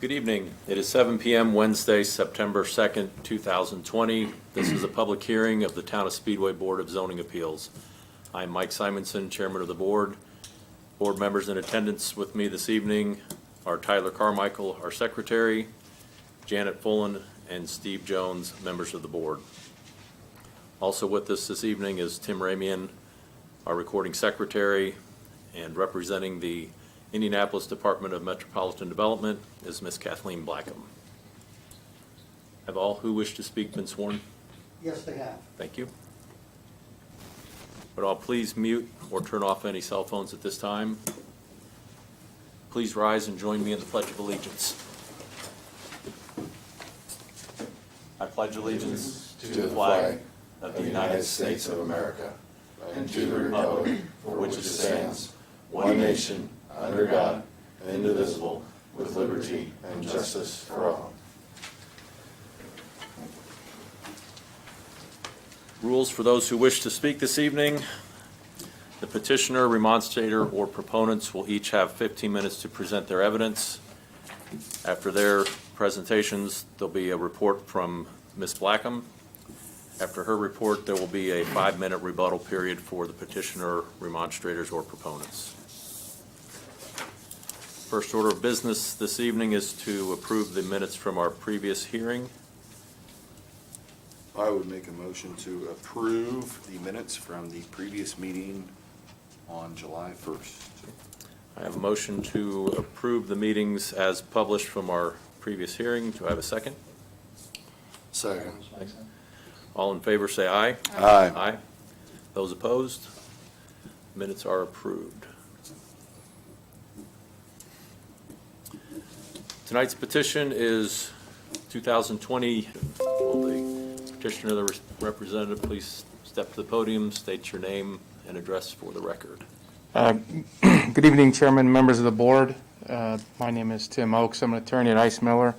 Good evening. It is 7 p.m. Wednesday, September 2nd, 2020. This is a public hearing of the Town of Speedway Board of Zoning Appeals. I'm Mike Simonson, Chairman of the Board. Board members in attendance with me this evening are Tyler Carmichael, our Secretary, Janet Fullen, and Steve Jones, members of the Board. Also with us this evening is Tim Ramian, our Recording Secretary, and representing the Indianapolis Department of Metropolitan Development is Ms. Kathleen Blackham. Have all who wish to speak been sworn? Yes, they have. Thank you. Would all please mute or turn off any cell phones at this time? Please rise and join me in the Pledge of Allegiance. I pledge allegiance to the flag of the United States of America and to the republic for which it stands, one nation, under God, indivisible, with liberty and justice for all. Rules for those who wish to speak this evening. The petitioner, remonstrator, or proponents will each have 15 minutes to present their evidence. After their presentations, there'll be a report from Ms. Blackham. After her report, there will be a 5-minute rebuttal period for the petitioner, remonstrators, or proponents. First order of business this evening is to approve the minutes from our previous hearing. I would make a motion to approve the minutes from the previous meeting on July 1st. I have a motion to approve the meetings as published from our previous hearing. Do I have a second? Second. All in favor say aye. Aye. Aye. Those opposed? Minutes are approved. Tonight's petition is 2020. Will the petitioner, the representative, please step to the podium, state your name and address for the record. Good evening, Chairman, members of the board. My name is Tim Oakes. I'm an attorney at Ice Miller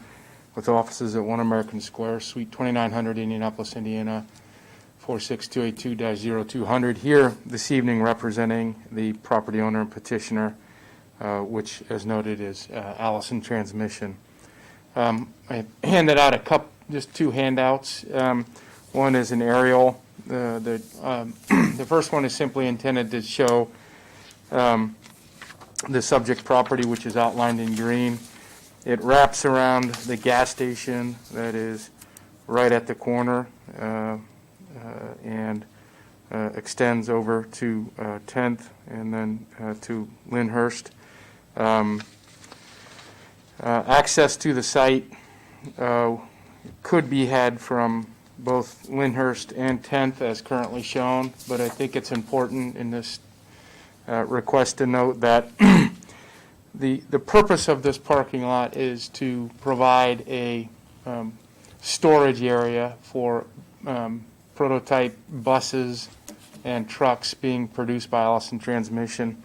with offices at 1 American Square, Suite 2900, Indianapolis, Indiana, 46282-0200. Here this evening representing the property owner and petitioner, which, as noted, is Allison Transmission. I handed out just two handouts. One is an aerial. The first one is simply intended to show the subject property, which is outlined in green. It wraps around the gas station that is right at the corner and extends over to 10th and then to Lyndhurst. Access to the site could be had from both Lyndhurst and 10th as currently shown, but I think it's important in this request to note that the purpose of this parking lot is to provide a storage area for prototype buses and trucks being produced by Allison Transmission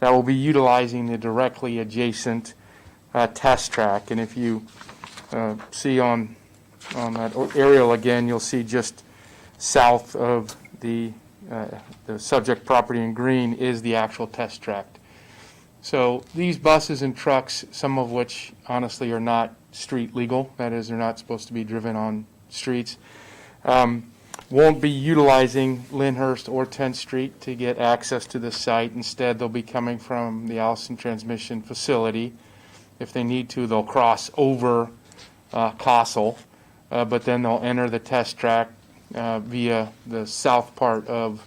that will be utilizing the directly adjacent test track. And if you see on that aerial again, you'll see just south of the subject property in green is the actual test track. So these buses and trucks, some of which honestly are not street legal, that is, they're not supposed to be driven on streets, won't be utilizing Lyndhurst or 10th Street to get access to the site. Instead, they'll be coming from the Allison Transmission facility. If they need to, they'll cross over Castle, but then they'll enter the test track via the south part of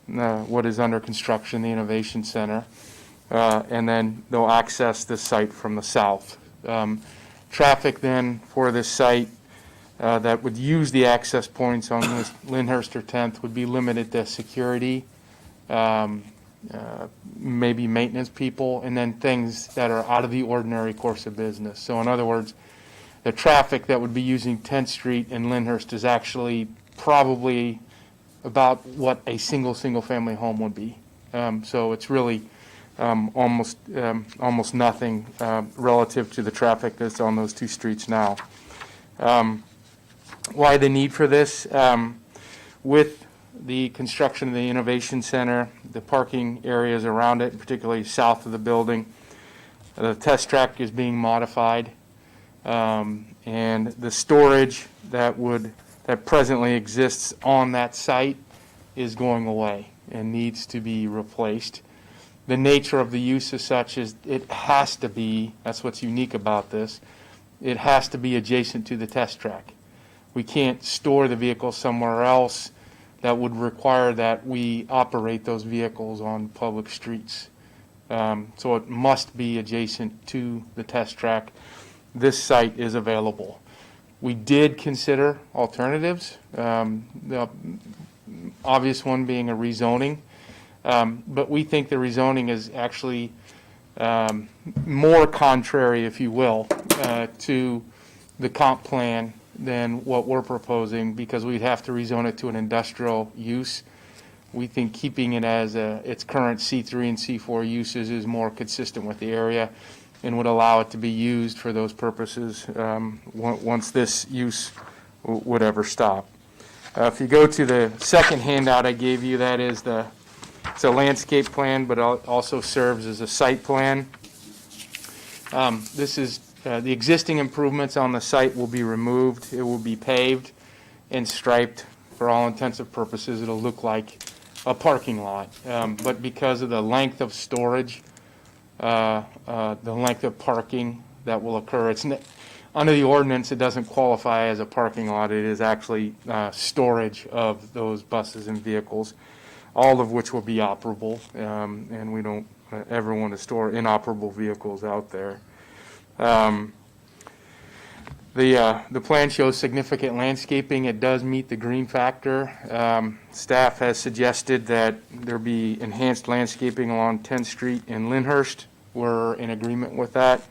what is under construction, the Innovation Center, and then they'll access the site from the south. Traffic then for this site that would use the access points on this Lyndhurst or 10th would be limited to security, maybe maintenance people, and then things that are out of the ordinary course of business. So in other words, the traffic that would be using 10th Street and Lyndhurst is actually probably about what a single family home would be. So it's really almost nothing relative to the traffic that's on those two streets now. Why the need for this? With the construction of the Innovation Center, the parking areas around it, particularly south of the building, the test track is being modified And the storage that presently exists on that site is going away and needs to be replaced. The nature of the use as such is it has to be, that's what's unique about this, it has to be adjacent to the test track. We can't store the vehicle somewhere else that would require that we operate those vehicles on public streets. So it must be adjacent to the test track. This site is available. We did consider alternatives, the obvious one being a rezoning, but we think the rezoning is actually more contrary, if you will, to the comp plan than what we're proposing, because we'd have to rezone it to an industrial use. We think keeping it as its current C3 and C4 uses is more consistent with the area and would allow it to be used for those purposes once this use would ever stop. If you go to the second handout I gave you, that is it's a landscape plan, but also serves as a site plan. This is the existing improvements on the site will be removed. It will be paved and striped. For all intensive purposes, it'll look like a parking lot. But because of the length of storage, the length of parking that will occur, under the ordinance, it doesn't qualify as a parking lot. It is actually storage of those buses and vehicles, all of which will be operable, and we don't ever want to store inoperable vehicles out there. The plan shows significant landscaping. It does meet the green factor. Staff has suggested that there be enhanced landscaping along 10th Street in Lyndhurst. We're in agreement with that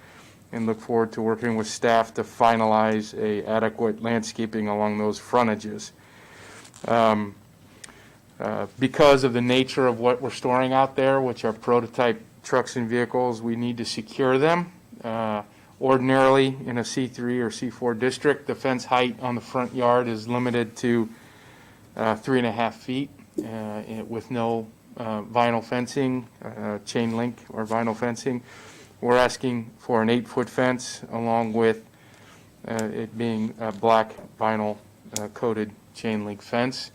and look forward to working with staff to finalize a adequate landscaping along those frontages. Because of the nature of what we're storing out there, which are prototype trucks and vehicles, we need to secure them. Ordinarily, in a C3 or C4 district, the fence height on the front yard is limited to 3.5 feet with no vinyl fencing, chain link or vinyl fencing. We're asking for an 8-foot fence along with it being a black vinyl coated chain link fence.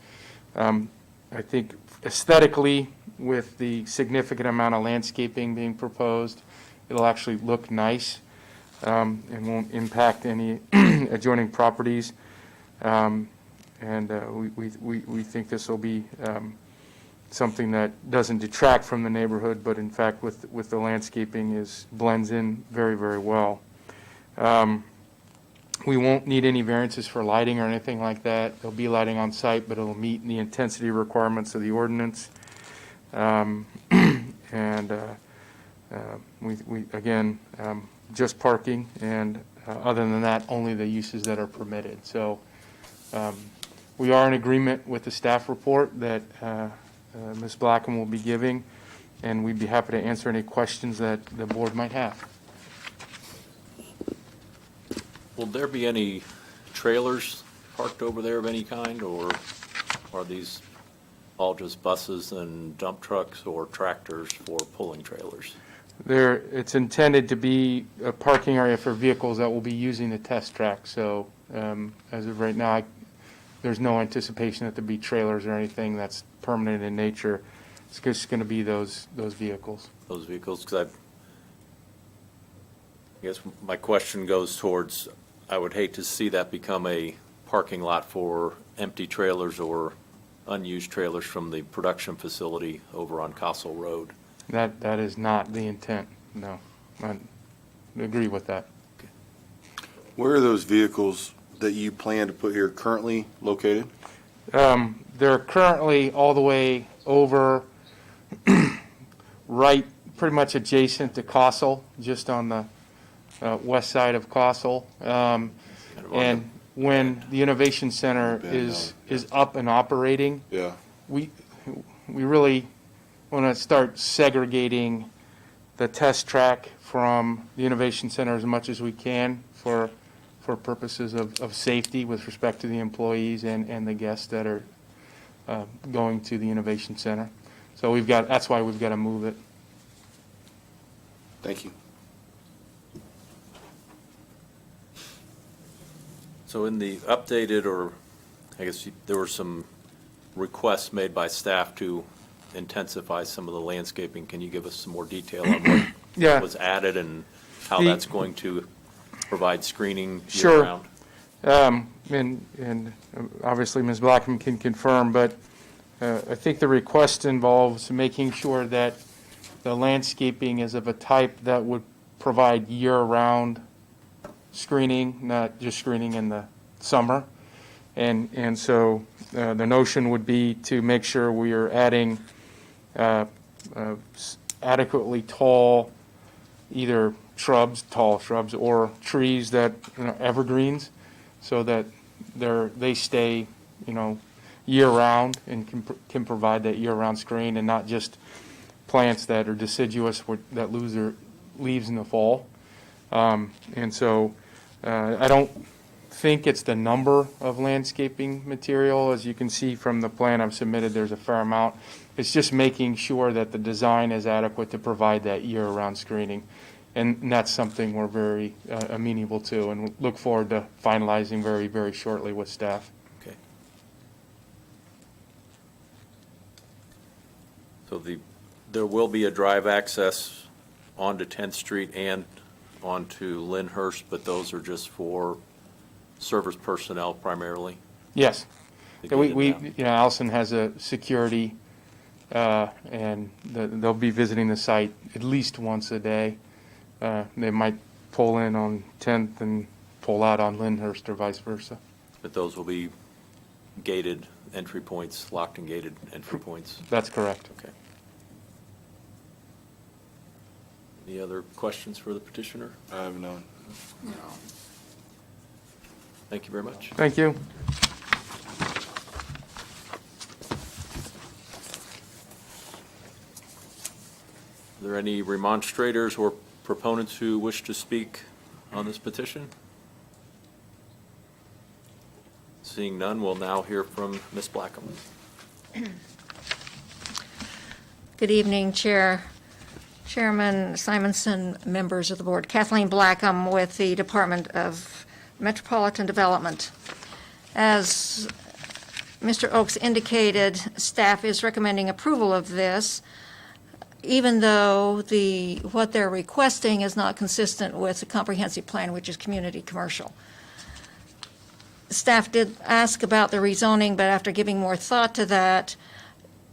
I think aesthetically, with the significant amount of landscaping being proposed, it'll actually look nice and won't impact any adjoining properties. We think this will be something that doesn't detract from the neighborhood, but in fact with the landscaping blends in very, very well. We won't need any variances for lighting or anything like that. There'll be lighting on site, but it'll meet the intensity requirements of the ordinance. We again, just parking, and other than that, only the uses that are permitted. So we are in agreement with the staff report that Ms. Blackham will be giving, and we'd be happy to answer any questions that the board might have. Will there be any trailers parked over there of any kind, or are these all just buses and dump trucks or tractors for pulling trailers? It's intended to be a parking area for vehicles that will be using the test track. So as of right now, there's no anticipation that there'll be trailers or anything that's permanent in nature. It's just going to be those vehicles. Those vehicles, because I guess my question goes towards, I would hate to see that become a parking lot for empty trailers or unused trailers from the production facility over on Castle Road. That is not the intent, no. I agree with that. Where are those vehicles that you plan to put here currently located? They're currently all the way over right, pretty much adjacent to Castle, just on the west side of Castle. And when the Innovation Center is up and operating, Yeah. we really want to start segregating the test track from the Innovation Center as much as we can for purposes of safety with respect to the employees and the guests that are going to the Innovation Center. So that's why we've got to move it. Thank you. So in the updated, or I guess there were some requests made by staff to intensify some of the landscaping. Can you give us some more detail on what Yeah. was added and how The- that's going to provide screening Sure. year-round? And obviously Ms. Blackham can confirm, but I think the request involves making sure that the landscaping is of a type that would provide year-round screening, not just screening in the summer. And so the notion would be to make sure we are adding adequately tall, either tall shrubs, or trees that, evergreens, so that they stay, year-round and can provide that year-round screen, and not just plants that are deciduous that lose their leaves in the fall. And so I don't think it's the number of landscaping material. As you can see from the plan I've submitted, there's a fair amount. It's just making sure that the design is adequate to provide that year-round screening. And that's something we're very amenable to, and look forward to finalizing very, very shortly with staff. Okay. So there will be a drive access onto 10th Street and onto Lyndhurst, but those are just for service personnel primarily? Yes. to We, get we, in you know, Allison has a security, and they'll be visiting the site at least once a day. They might pull in on 10th and pull out on Lyndhurst or vice versa. But those will be gated entry points, locked and gated entry points? That's correct. Okay. Any other questions for the petitioner? I have none. Thank you very much. Thank you. Are there any remonstrators or proponents who wish to speak on this petition? Seeing none, we'll now hear from Ms. Blackham. Good evening, Chairman Simonson, members of the board. Kathleen Blackham with the Department of Metropolitan Development. As Mr. Oakes indicated, staff is recommending approval of this, even though what they're requesting is not consistent with the comprehensive plan, which is community commercial. Staff did ask about the rezoning, but after giving more thought to that,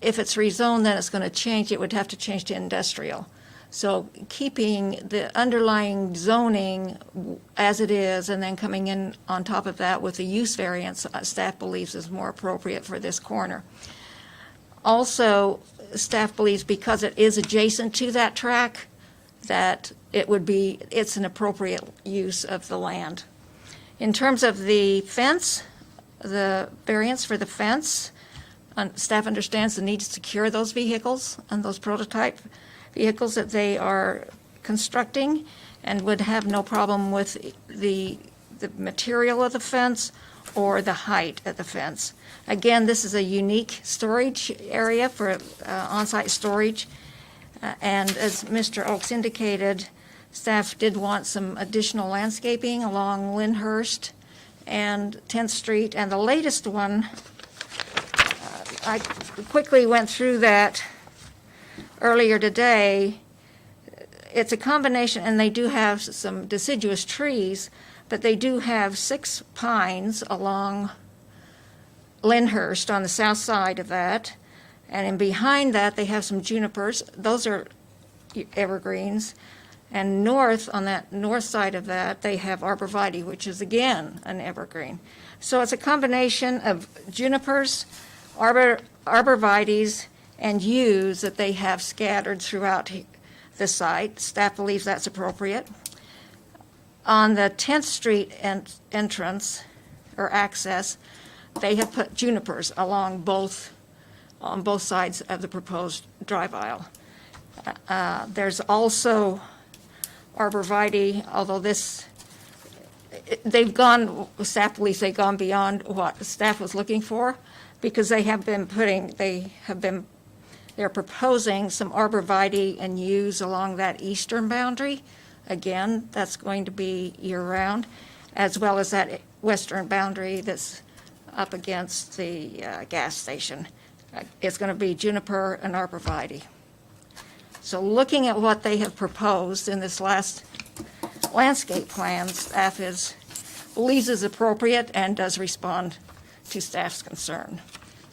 if it's rezoned, then it's going to change. It would have to change to industrial. So keeping the underlying zoning as it is and then coming in on top of that with the use variance, staff believes is more appropriate for this corner. Also, staff believes because it is adjacent to that track, that it's an appropriate use of the land. In terms of the fence, the variance for the fence, staff understands the need to secure those vehicles and those prototype vehicles that they are constructing, and would have no problem with the material of the fence or the height of the fence. Again, this is a unique storage area for on-site storage, and as Mr. Oakes indicated, staff did want some additional landscaping along Lyndhurst and 10th Street, and the latest one, I quickly went through that earlier today. It's a combination, and they do have some deciduous trees, but they do have 6 pines along Lyndhurst on the south side of that, and in behind that they have some junipers. Those are evergreens. And north, on that north side of that, they have arborvitae, which is again an evergreen. So it's a combination of junipers, arborvitaes, and yews that they have scattered throughout the site. Staff believes that's appropriate. On the 10th Street entrance or access, they have put junipers on both sides of the proposed drive aisle. There's also arborvitae, although staff believes they've gone beyond what the staff was looking for, because they're proposing some arborvitae and yews along that eastern boundary. Again, that's going to be year-round, as well as that western boundary that's up against the gas station. It's going to be juniper and arborvitae. So looking at what they have proposed in this last landscape plan, staff believes is appropriate and does respond to staff's concern.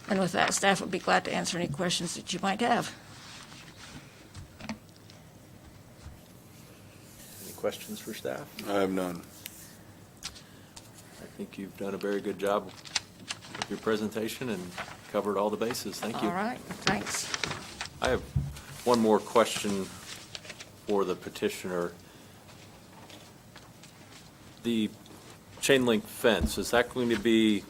And with that, staff would be glad to answer any questions that you might have. Any questions for staff? I have none. I think you've done a very good job with your presentation and covered all the bases. Thank you. All right, thanks. I have one more question for the petitioner. The chain link fence, is that going to be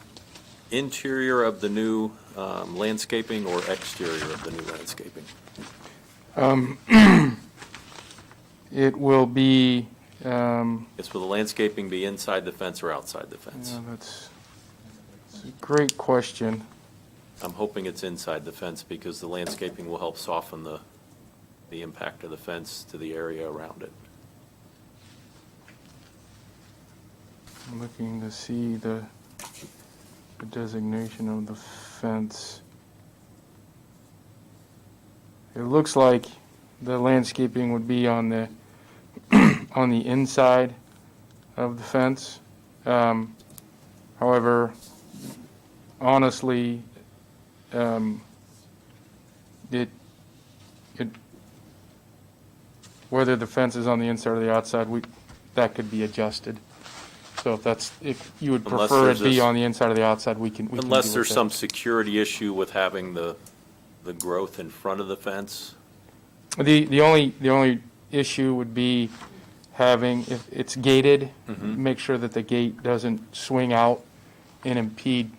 interior of the new landscaping or exterior of the new landscaping? It will be, Will the landscaping be inside the fence or outside the fence? that's a great question. I'm hoping it's inside the fence because the landscaping will help soften the impact of the fence to the area around it. I'm looking to see the designation of the fence. It looks like the landscaping would be on the on the inside of the fence. However, honestly, whether the fence is on the inside or the outside, that could be adjusted. So if you would Unless prefer it there's be this- on the inside or the outside, we can. Unless deal there's with some that. security issue with having the growth in front of the fence. The only issue would be having, if it's gated, Mm-hmm. make sure that the gate doesn't swing out and impede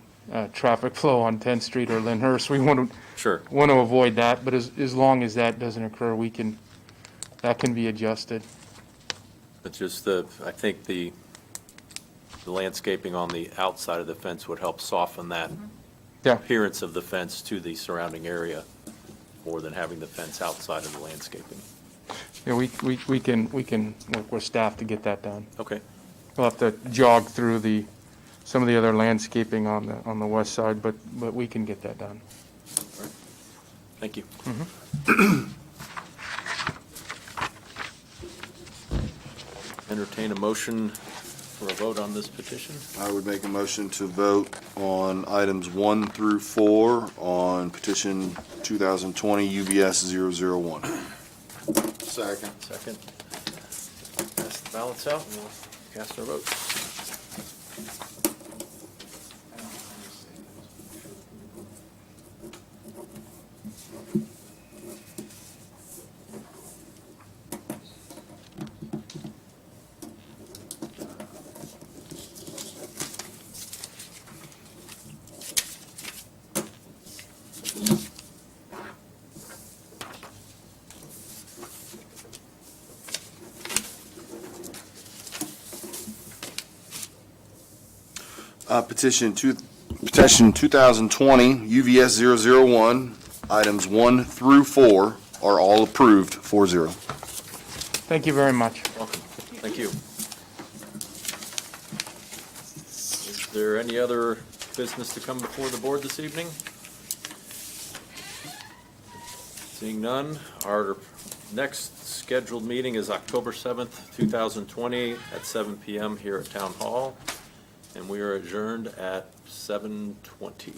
traffic flow on 10th Street or Lyndhurst. We want Sure. to avoid that, but as long as that doesn't occur, that can be adjusted. It's just I think the landscaping on the outside of the fence would help soften that Yeah, appearance of the fence to the surrounding area more than having the fence outside of the landscaping. yeah, we can work with staff to get that done. Okay. We'll have to jog through some of the other landscaping on the west side, but we can get that done. Thank you. Entertain a motion for a vote on this petition. I would make a motion to vote on items 1 through 4 on petition 2020 UVS 001. Second. Second. Pass the ballots out and we'll cast our vote. Petition 2020 UVS 001, items 1 through 4 are all approved 4-0. Thank you very much. Welcome. Thank you. Is there any other business to come before the board this evening? Seeing none, our next scheduled meeting is October 7th, 2020 at 7 p.m. here at Town Hall, and we are adjourned at 7:20.